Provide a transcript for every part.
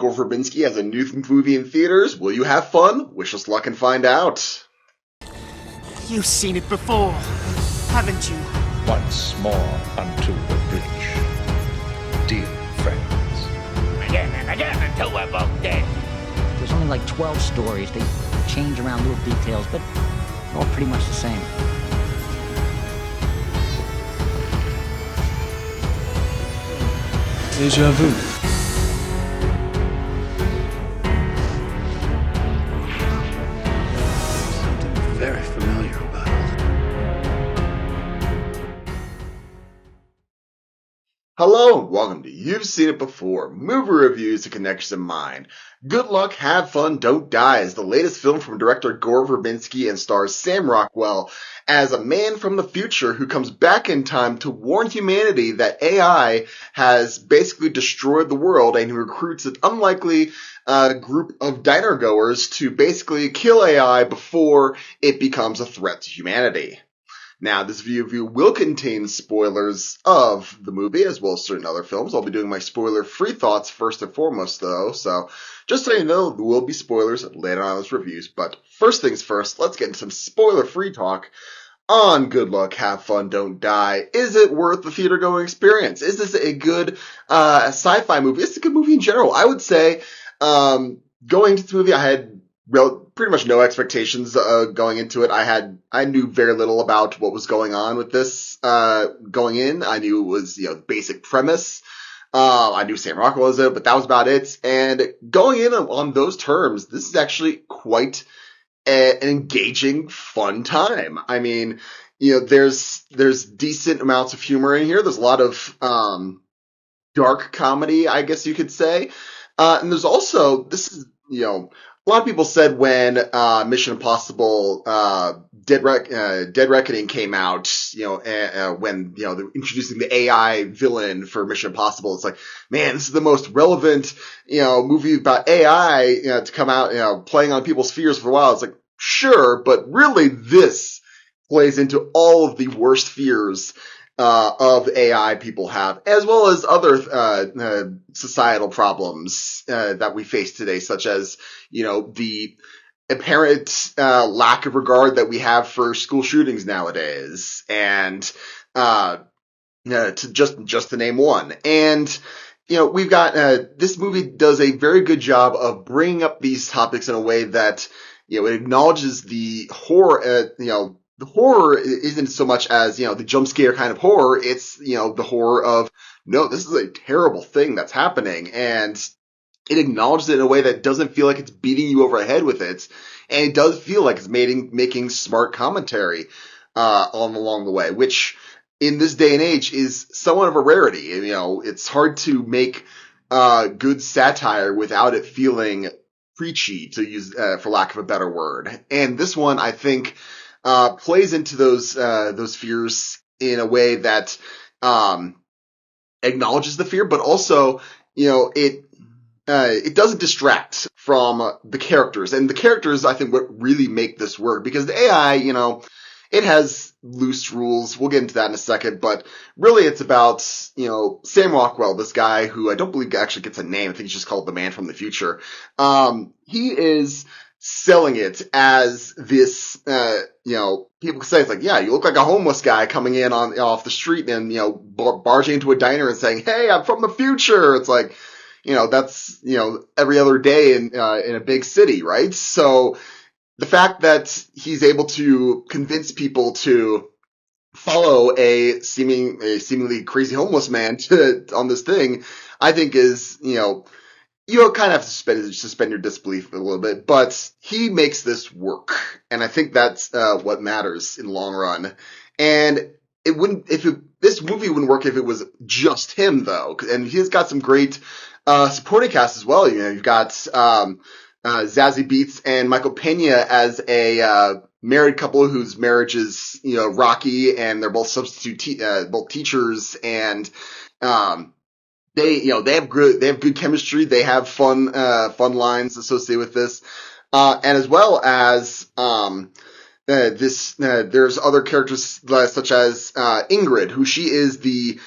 Gore Verbinski has a new movie in theaters. Will you have fun? Wish us luck and find out. You've seen it before, haven't you? Once more unto the bridge, dear friends. Again and again until we're both dead. There's only like 12 stories. They change around little details, but they're all pretty much the same. Deja vu. Something very familiar about it. Hello and welcome to You've Seen It Before, movie reviews to connect your mind. Good luck, have fun, don't die is the latest film from director Gore Verbinski and stars Sam Rockwell as a man from the future who comes back in time to warn humanity that AI has basically destroyed the world, and he recruits an unlikely group of diner goers to basically kill AI before it becomes a threat to humanity. Now, this review will contain spoilers of the movie as well as certain other films. I'll be doing my spoiler-free thoughts first and foremost, though, so just so you know, there will be spoilers later on in this reviews. But first things first, let's get into some spoiler-free talk on Good Luck, Have Fun, Don't Die. Is it worth the theater-going experience? Is this a good sci-fi movie? It's a good movie in general. I would say going into this movie, I had pretty much no expectations going into it. I knew very little about what was going on with this going in. I knew it was the basic premise. I knew Sam Rockwell was it, but that was about it. And going in on those terms, this is actually quite an engaging, fun time. I mean, there's decent amounts of humor in here. There's a lot of dark comedy, I guess you could say. And there's also, a lot of people said when Mission Impossible Dead Reckoning came out, when they're introducing the AI villain for Mission Impossible, it's like, man, this is the most relevant movie about AI to come out playing on people's fears for a while. It's like, sure, but really this plays into all of the worst fears of AI people have, as well as other societal problems that we face today, such as the apparent lack of regard that we have for school shootings nowadays, and to just to name one. And we've got this movie does a very good job of bringing up these topics in a way that it acknowledges the horror. The horror isn't so much as, the jump scare kind of horror. It's, the horror of, no, this is a terrible thing that's happening. And it acknowledges it in a way that doesn't feel like it's beating you over the head with it. And it does feel like it's making smart commentary, along the way, which in this day and age is somewhat of a rarity. It's hard to make, good satire without it feeling preachy, to use, for lack of a better word. And this one, I think, plays into those fears in a way that acknowledges the fear, but also it doesn't distract from the characters, and the characters I think what really make this work, because the AI it has loose rules. We'll get into that in a second, but really it's about Sam Rockwell, this guy who I don't believe actually gets a name. I think he's just called the Man from the Future. He is selling it as this, people say it's like, yeah, you look like a homeless guy coming in off the street and, barging into a diner and saying, hey, I'm from the future. It's like, that's, every other day in a big city, right? So the fact that he's able to convince people to follow a seemingly crazy homeless man on this thing, I think is, you kind of have to suspend your disbelief a little bit, but he makes this work, and I think that's what matters in the long run. And this movie wouldn't work if it was just him, though, and he's got some great supporting cast as well. You've got Zazie Beetz and Michael Pena as a married couple whose marriage is rocky, and they're both both teachers, and they have good chemistry. They have fun lines associated with this. And as well as, there's other characters such as Ingrid, who she is the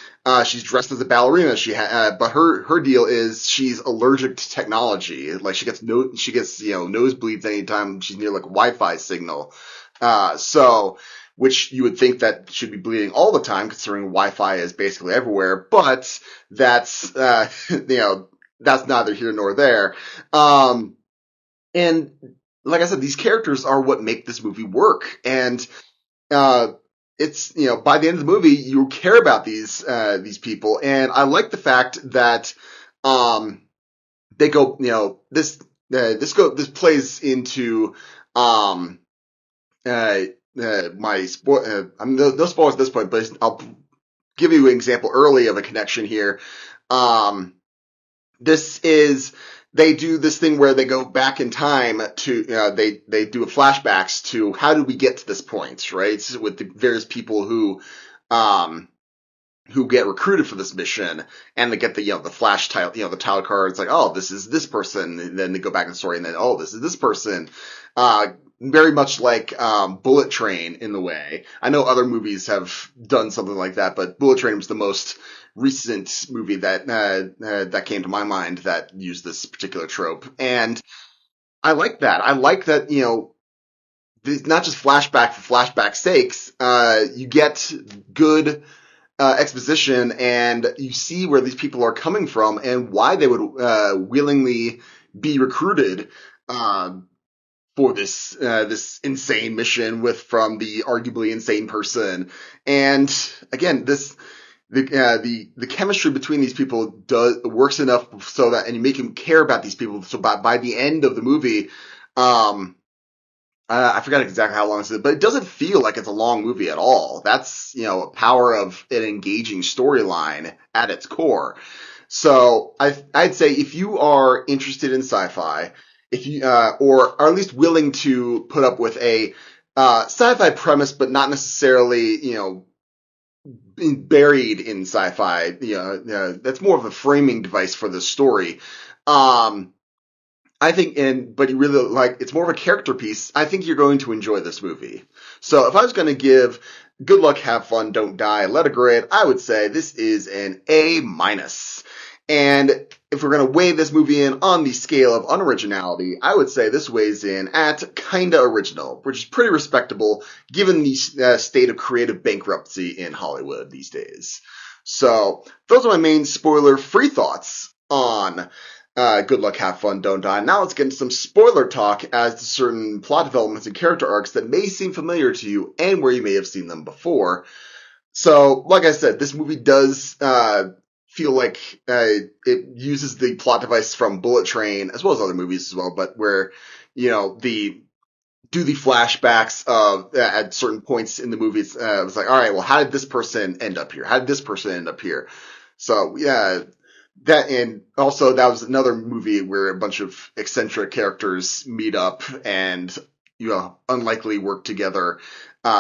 she's dressed as a ballerina. But her deal is she's allergic to technology. Like she gets nosebleeds anytime she's near like a Wi-Fi signal. Which you would think that should be bleeding all the time, considering Wi-Fi is basically everywhere. But that's that's neither here nor there. And like I said, these characters are what make this movie work. And it's by the end of the movie, you care about these people, and I like the fact that they go this plays into my no spoilers at this point, but I'll give you an example early of a connection here. They do this thing where they go back in time to, they do flashbacks to how did we get to this point, right? With the various people who get recruited for this mission, and they get the flash title, the title card. It's like, oh, this is this person. And then they go back in the story, and then, oh, this is this person. Very much like Bullet Train in the way. I know other movies have done something like that, but Bullet Train was the most recent movie that came to my mind that used this particular trope. And I like that. I like that, it's not just flashback for flashback's sakes. You get good exposition, and you see where these people are coming from and why they would willingly be recruited for this insane mission from the arguably insane person. And again, the chemistry between these people works enough so that, and you make them care about these people. So by the end of the movie, I forgot exactly how long it is, but it doesn't feel like it's a long movie at all. That's, power of an engaging storyline at its core. So I'd say if you are interested in sci-fi, if you, or are at least willing to put up with a, sci-fi premise, but not necessarily, being buried in sci-fi, that's more of a framing device for the story. I think, but you really it's more of a character piece. I think you're going to enjoy this movie. So if I was going to give Good Luck, Have Fun, Don't Die, Let It Grade, I would say this is an A-. And if we're going to weigh this movie in on the scale of unoriginality, I would say this weighs in at kinda original, which is pretty respectable given the state of creative bankruptcy in Hollywood these days. So those are my main spoiler-free thoughts on Good Luck, Have Fun, Don't Die. Now let's get into some spoiler talk as to certain plot developments and character arcs that may seem familiar to you and where you may have seen them before. So, like I said, this movie does feel like it uses the plot device from Bullet Train, as well as other movies as well, but where, the flashbacks of at certain points in the movies, it was like, all right, well, how did this person end up here? How did this person end up here? So, yeah. And also that was another movie where a bunch of eccentric characters meet up and, unlikely work together.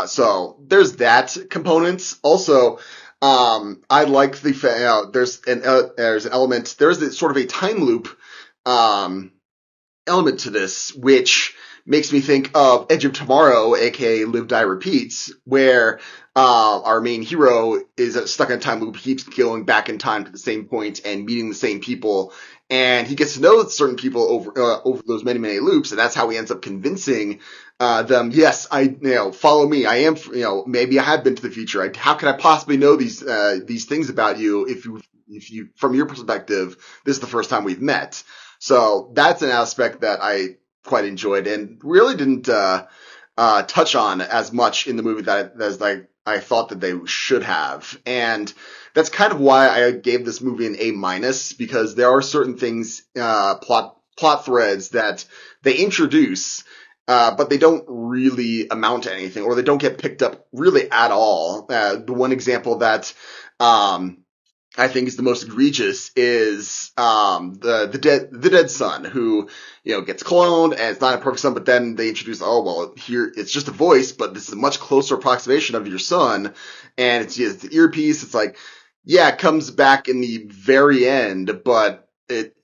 So there's that component. Also, I like there's an element, there's sort of a time loop, element to this, which makes me think of Edge of Tomorrow, aka Live, Die, Repeat, where our main hero is stuck in a time loop. He keeps going back in time to the same point and meeting the same people, and he gets to know certain people over those many, many loops, and that's how he ends up convincing them, yes, follow me. I am, maybe I have been to the future. How could I possibly know these things about you if you, from your perspective, this is the first time we've met. So that's an aspect that I quite enjoyed and really didn't touch on as much in the movie as I thought that they should have. And that's kind of why I gave this movie an A-, because there are certain things, plot threads that they introduce, but they don't really amount to anything, or they don't get picked up really at all. The one example that I think is the most egregious is the dead son who gets cloned, and it's not a perfect son, but then they introduce, oh well, here it's just a voice, but this is a much closer approximation of your son, and it's the earpiece. It's like, yeah, it comes back in the very end, but it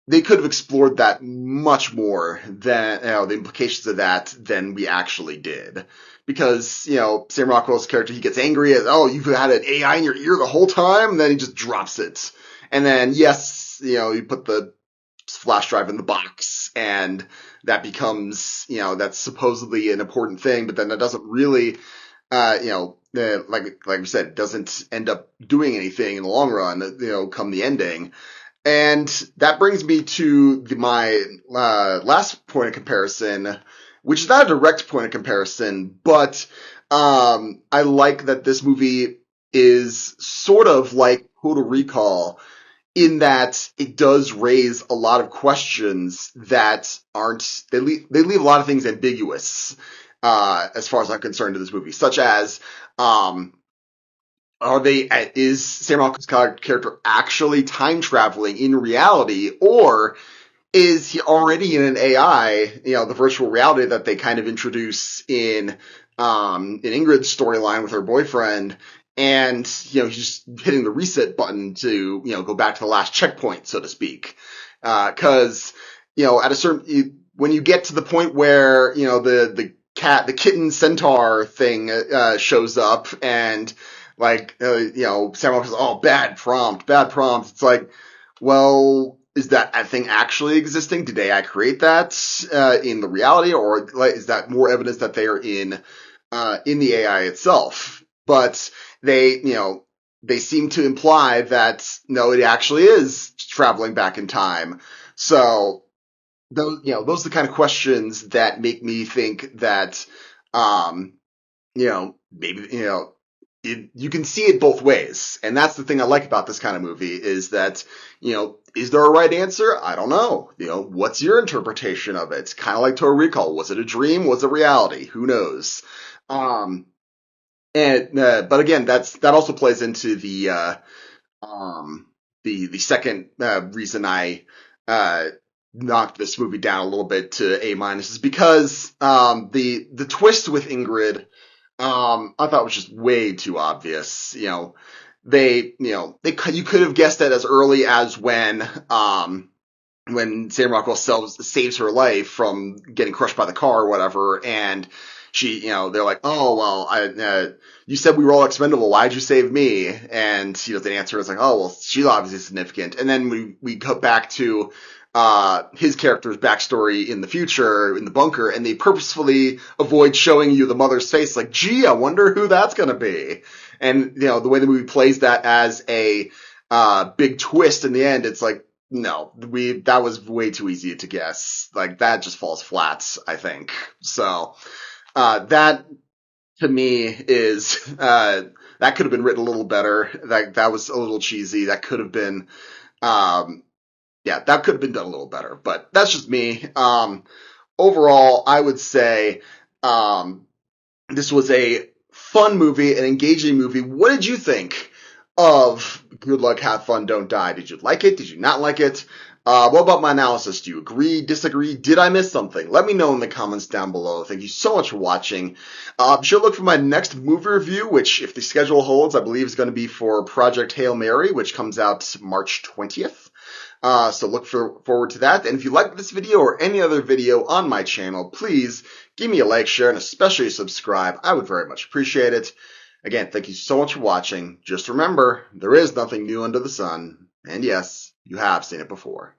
they could have explored that much more than, the implications of that than we actually did. Because, Sam Rockwell's character, he gets angry at, oh, you've had an AI in your ear the whole time, and then he just drops it. And then, yes, you put the flash drive in the box, and that becomes, that's supposedly an important thing, but then that doesn't really, like we said, it doesn't end up doing anything in the long run, come the ending. And that brings me to my last point of comparison, which is not a direct point of comparison, but I like that this movie is sort of like Total Recall in that it does raise a lot of questions that aren't, they leave a lot of things ambiguous as far as I'm concerned in this movie, such as is Sam Rockwell's character actually time traveling in reality, or is he already in an AI, the virtual reality that they kind of introduce in Ingrid's storyline with her boyfriend, and, he's just hitting the reset button to, go back to the last checkpoint, so to speak. Cause, at a certain, when you get to the point where, the kitten centaur thing, shows up and, Sam Rockwell says, oh, bad prompt. It's like, well, is that thing actually existing? Did AI create that, in the reality, or is that more evidence that they are in the AI itself? But they seem to imply that, no, it actually is traveling back in time. So, those are the kind of questions that make me think that, maybe, you can see it both ways. And that's the thing I like about this kind of movie is that, is there a right answer? I don't know. What's your interpretation of it? It's kind of like Total Recall. Was it a dream? Was it reality? Who knows? But again, that also plays into the second, reason I, knocked this movie down a little bit to A- is because, the twist with Ingrid, I thought was just way too obvious. You could have guessed that as early as when Sam Rockwell saves her life from getting crushed by the car or whatever, and she, they're like, oh, well, you said we were all expendable. Why'd you save me? And, the answer is like, oh, well, she's obviously significant. And then we cut back to, his character's backstory in the future in the bunker, and they purposefully avoid showing you the mother's face. Like, gee, I wonder who that's gonna be. And, the way the movie plays that as a, big twist in the end, it's like, no, that was way too easy to guess. Like, that just falls flat, I think. So, that to me is, that could have been written a little better. That was a little cheesy. That could have been, that could have been done a little better, but that's just me. Overall, I would say, this was a fun movie, an engaging movie. What did you think of Good Luck, Have Fun, Don't Die? Did you like it? Did you not like it? What about my analysis? Do you agree, disagree? Did I miss something? Let me know in the comments down below. Thank you so much for watching. Be sure to look for my next movie review, which, if the schedule holds, I believe is going to be for Project Hail Mary, which comes out March 20th. So look forward to that. And if you like this video or any other video on my channel, please give me a like, share, and especially subscribe. I would very much appreciate it. Again, thank you so much for watching. Just remember, there is nothing new under the sun. And yes, you have seen it before.